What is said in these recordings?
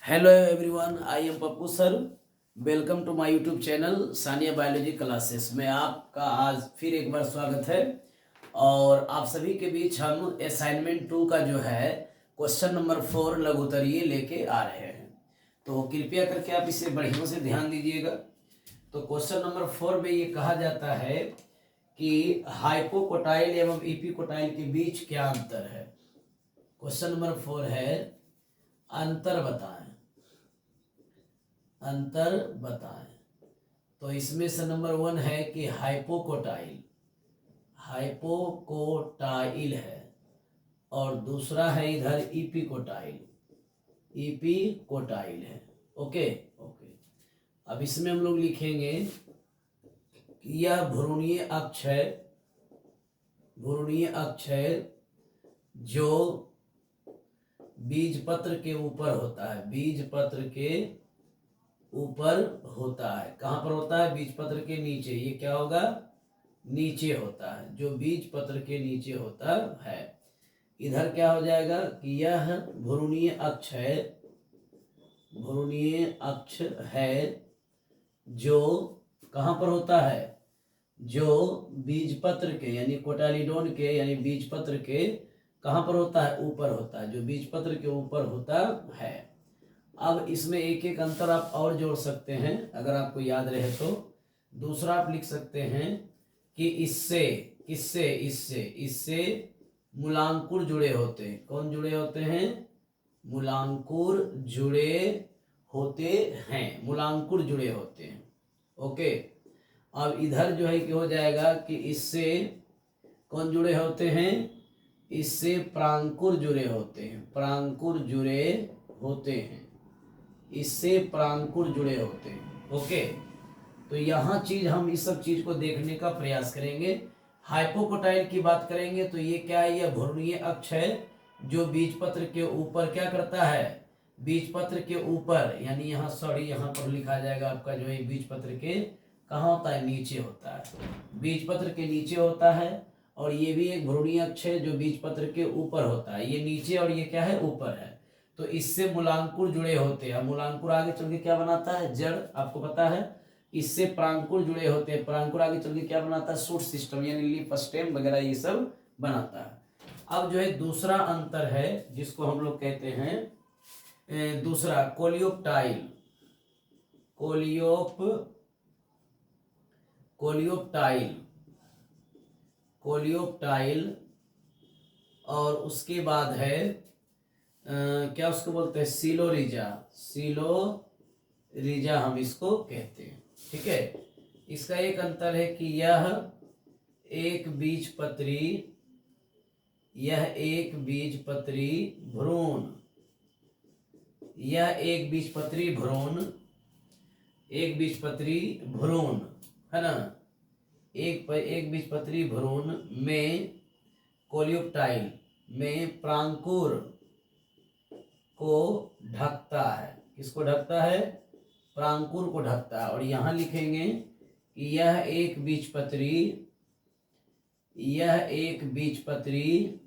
Hello everyone, I am Pappu sir. Welcome to my YouTube channel Sania biology classes में आपका आज फिर एक बार स्वागत है। और आप सभी के बीच हम असाइनमेंट 2 का जो है क्वेश्चन नंबर 4 लघुत्तरीय लेके आ रहे हैं। तो कृपया करके आप इसे बढ़िया से ध्यान दीजिएगा। तो क्वेश्चन नंबर 4 में ये कहा जाता है कि हाइपोकोटाइल एवं इपिकोटाइल के बीच क्या अंतर है। क्वेश्चन नंबर 4 है अंतर बताएं। अंतर बताएं। तो इसमें से नंबर 1 है कि हाइपोकोटाइल हाइपोकोटाइल है, और दूसरा है इधर इपिकोटाइल इपिकोटाइल है। Okay okay. अब इसमें हम लोग लिखेंगे कि यह भ्रूणीय अक्ष है, भ्रूणीय अक्ष है जो बीजपत्र के ऊपर होता है, बीजपत्र के ऊपर होता है। कहाँ पर होता है? बीजपत्र के नीचे। ये क्या होगा? नीचे होता है, जो बीजपत्र के नीचे होता है। इधर क्या हो जाएगा कि यह भ्रूणीय अक्ष है, भ्रूणीय अक्ष है जो कहाँ पर होता है? जो बीजपत्र के यानी कोटालिडोन के यानी बीजपत्र के कहाँ पर होता है? ऊपर होता है, जो बीजपत्र के ऊपर होता है। अब इसमें एक एक अंतर आप और जोड़ सकते हैं अगर आपको याद रहे तो। दूसरा आप लिख सकते हैं कि इससे किससे इससे इससे मूलांकुर जुड़े होते हैं। कौन जुड़े होते हैं? मूलांकुर जुड़े होते हैं, मूलांकुर जुड़े होते हैं। ओके। अब इधर जो है कि हो जाएगा कि इससे कौन जुड़े होते हैं? इससे प्रांकुर जुड़े होते हैं, प्रांकुर जुड़े होते हैं, इससे प्रांकुर जुड़े होते हैं। ओके। तो यहाँ चीज हम इस सब चीज को देखने का प्रयास करेंगे। हाइपोकोटाइल की बात करेंगे तो ये क्या है? यह भ्रूणीय अक्ष है जो बीजपत्र के ऊपर क्या करता है? बीजपत्र के ऊपर यानी यहाँ यहाँ पर लिखा जाएगा आपका जो है बीजपत्र के कहाँ होता है? नीचे होता है, बीजपत्र के नीचे होता है। और ये भी एक भ्रूणीय अक्ष है जो बीजपत्र के ऊपर होता है। ये नीचे और ये क्या है? ऊपर है। तो इससे मूलांकुर जुड़े होते हैं। मूलांकुर आगे चल के क्या बनाता है? जड़, आपको पता है। इससे प्रांकुर जुड़े होते हैं, प्रांकुर आगे चल के क्या बनाता है? शूट सिस्टम यानी लीफ स्टेम वगैरह ये सब बनाता है। अब जो है दूसरा अंतर है जिसको हम लोग कहते हैं दूसरा कोलियोप्टाइल, कोलियोप्टाइल कोलियोप्टाइल। और उसके बाद है क्या उसको बोलते हैं? सिलोरिजा, सिलोरिजा हम इसको कहते हैं। ठीक है। इसका एक अंतर है कि यह एक बीजपत्री, यह एक बीजपत्री भ्रूण, यह एक बीजपत्री भ्रूण, एक बीजपत्री भ्रूण है ना। एक बीजपत्री भ्रूण में कोलियोप्टाइल में प्रांकुर को ढकता है। किसको ढकता है? प्रांकुर को ढकता है। और यहाँ लिखेंगे कि यह एक बीजपत्री, यह एक बीजपत्री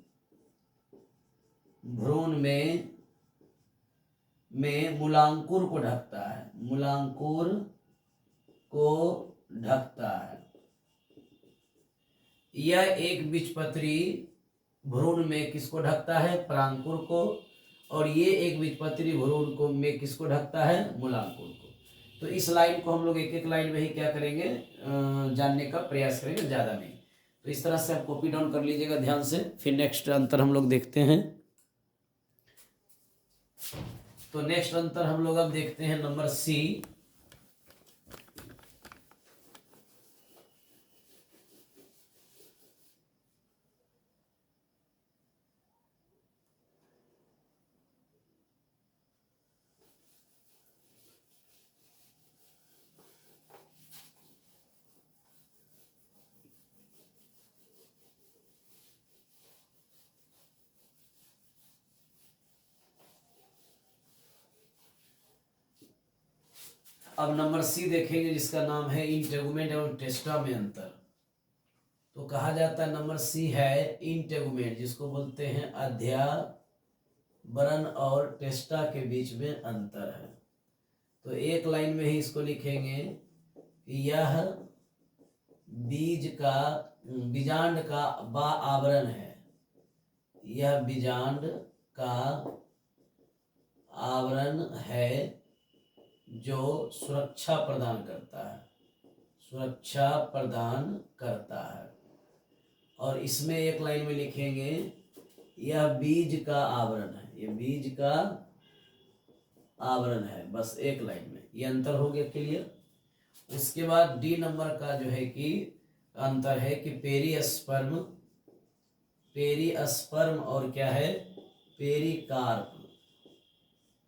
भ्रूण में मूलांकुर को ढकता है, मूलांकुर को ढकता है। यह एक बीजपत्री भ्रूण में किसको ढकता है? प्रांकुर को। और ये एक बीजपत्री भ्रूण को में किसको ढकता है? मूलांकुर को। तो इस लाइन को हम लोग एक एक लाइन में ही क्या करेंगे? जानने का प्रयास करेंगे, ज़्यादा नहीं। तो इस तरह से आप कॉपी डाउन कर लीजिएगा ध्यान से। फिर नेक्स्ट अंतर हम लोग देखते हैं। तो नेक्स्ट अंतर हम लोग अब देखते हैं नंबर सी। अब नंबर सी देखेंगे जिसका नाम है इंटेगुमेंट एवं टेस्टा में अंतर। तो कहा जाता है नंबर सी है इंटेगुमेंट, जिसको बोलते हैं अध्यावरण, बरन और टेस्टा के बीच में अंतर है। तो एक लाइन में ही इसको लिखेंगे कि यह बीजांड का आवरण है, यह बीजांड का आवरण है जो सुरक्षा प्रदान करता है, सुरक्षा प्रदान करता है। और इसमें एक लाइन में लिखेंगे यह बीज का आवरण है, यह बीज का आवरण है, बस एक लाइन में। ये अंतर हो गया क्लियर। उसके बाद डी नंबर का जो है कि अंतर है कि पेरिस्पर्म और क्या है, पेरिकार्प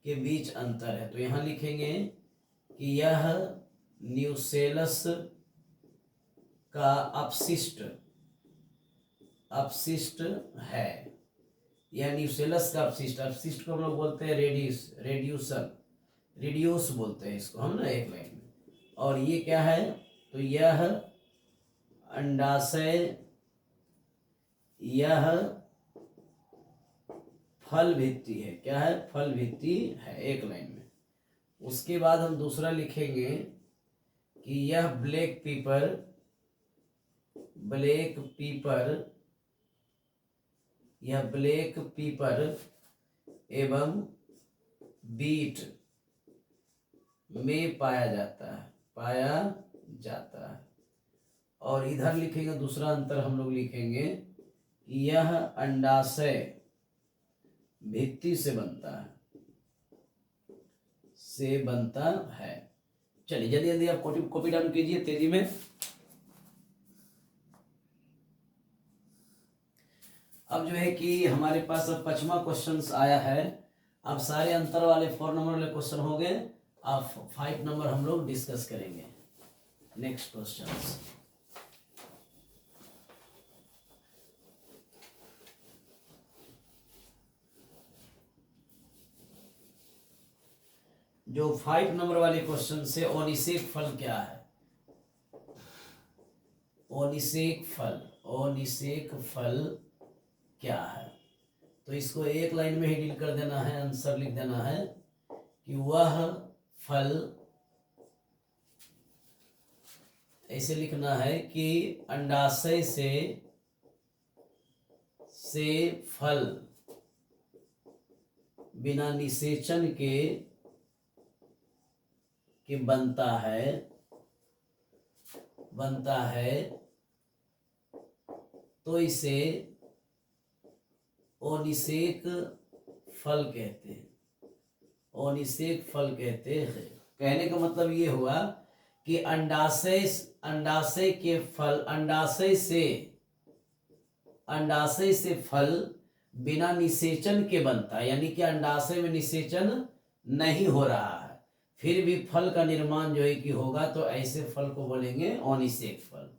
के बीच अंतर है। तो यहाँ लिखेंगे कि यह न्यूसेलस का अपशिष्ट है, यह न्यूसेलस का अपशिष्ट को हम लोग बोलते हैं रेड्यूस बोलते हैं इसको हम ना, एक लाइन में। और ये क्या है, तो यह अंडाशय, यह फल भित्ति है, क्या है, फल भित्ति है, एक लाइन में। उसके बाद हम दूसरा लिखेंगे कि यह ब्लैक पीपर एवं बीट में पाया जाता है। और इधर लिखेंगे दूसरा अंतर हम लोग लिखेंगे कि यह अंडाशय भित्ति से बनता है। चलिए जल्दी जल्दी आप कॉपी डाउन कीजिए तेजी में। अब जो है कि हमारे पास अब 5वां क्वेश्चन आया है। अब सारे अंतर वाले 4 नंबर वाले क्वेश्चन हो गए। अब 5 नंबर हम लोग डिस्कस करेंगे। नेक्स्ट क्वेश्चन, जो 5 नंबर वाले क्वेश्चन से ओनिसेक फल क्या है, ओनिसेक फल क्या है। तो इसको एक लाइन में ही डील कर देना है, आंसर लिख देना है कि वह फल, ऐसे लिखना है कि अंडाशय से फल बिना निषेचन के बनता है तो इसे ओनिसेक फल कहते हैं, ओनिसेक फल कहते हैं। कहने का मतलब ये हुआ कि अंडाशय से फल बिना निषेचन के बनता है, यानी कि अंडाशय में निषेचन नहीं हो रहा है, फिर भी फल का निर्माण जो है कि होगा, तो ऐसे फल को बोलेंगे ओनिसेक फल।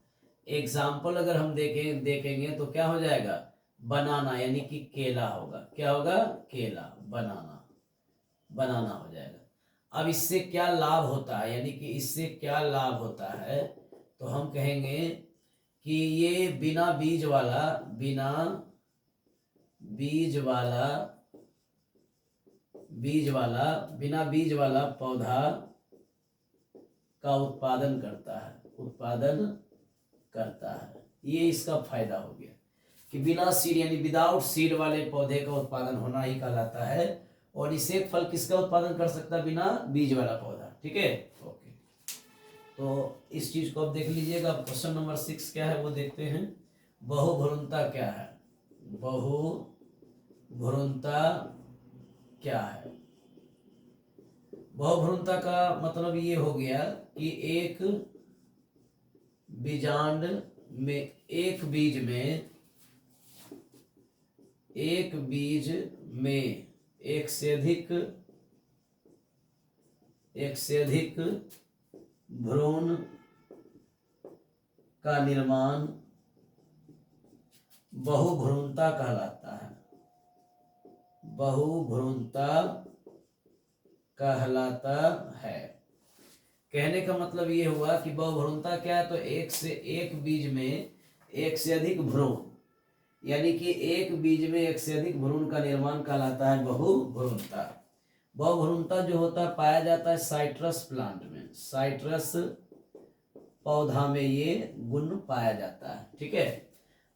एग्जाम्पल अगर हम देखेंगे तो क्या हो जाएगा, बनाना, यानी कि केला होगा। क्या होगा, केला, बनाना हो जाएगा। अब इससे क्या लाभ होता है, यानी कि इससे क्या लाभ होता है, तो हम कहेंगे कि ये बिना बीज वाला पौधा का उत्पादन करता है। ये इसका फायदा हो गया कि बिना सीड यानी विदाउट सीड वाले पौधे का उत्पादन होना ही कहलाता है। और इसे फल किसका उत्पादन कर सकता है, बिना बीज वाला पौधा। ठीक है, ओके। तो इस चीज को आप देख लीजिएगा। अब क्वेश्चन नंबर 6 क्या है वो देखते हैं। बहुभ्रूणता क्या है, बहुभ्रूणता क्या है। बहुभ्रूणता का मतलब ये हो गया कि एक बीजांड में, एक बीज में एक से अधिक भ्रूण का निर्माण बहुभ्रूणता कहलाता है, बहुभ्रूणता कहलाता है। कहने का मतलब ये हुआ कि बहुभ्रूणता क्या है, तो एक बीज में एक से अधिक भ्रूण, यानी कि एक बीज में एक से अधिक भ्रूण का निर्माण कहलाता है बहुभ्रूणता। बहुभ्रूणता जो होता है पाया जाता है साइट्रस प्लांट में, साइट्रस पौधा में ये गुण पाया जाता है। ठीक है,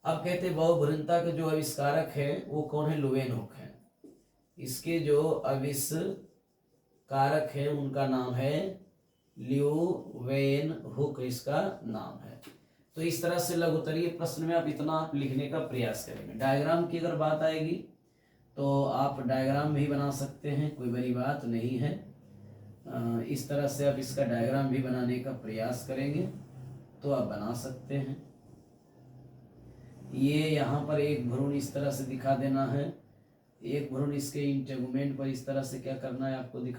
अब कहते हैं बहुभ्रूणता के जो आविष्कारक है वो कौन है? लुवेनहुक है। इसके जो आविष्कारक है उनका नाम है ल्यूवेनहुक, इसका नाम है। तो इस तरह से लघुत्तरीय प्रश्न में आप इतना लिखने का प्रयास करेंगे। डायग्राम की अगर बात आएगी तो आप डायग्राम भी बना सकते हैं, कोई बड़ी बात नहीं है। इस तरह से आप इसका डायग्राम भी बनाने का प्रयास करेंगे तो आप बना सकते हैं। ये यहाँ पर एक भ्रूण इस तरह से दिखा देना है, एक भ्रूण इसके इंटेगुमेंट पर इस तरह से क्या करना है आपको दिखा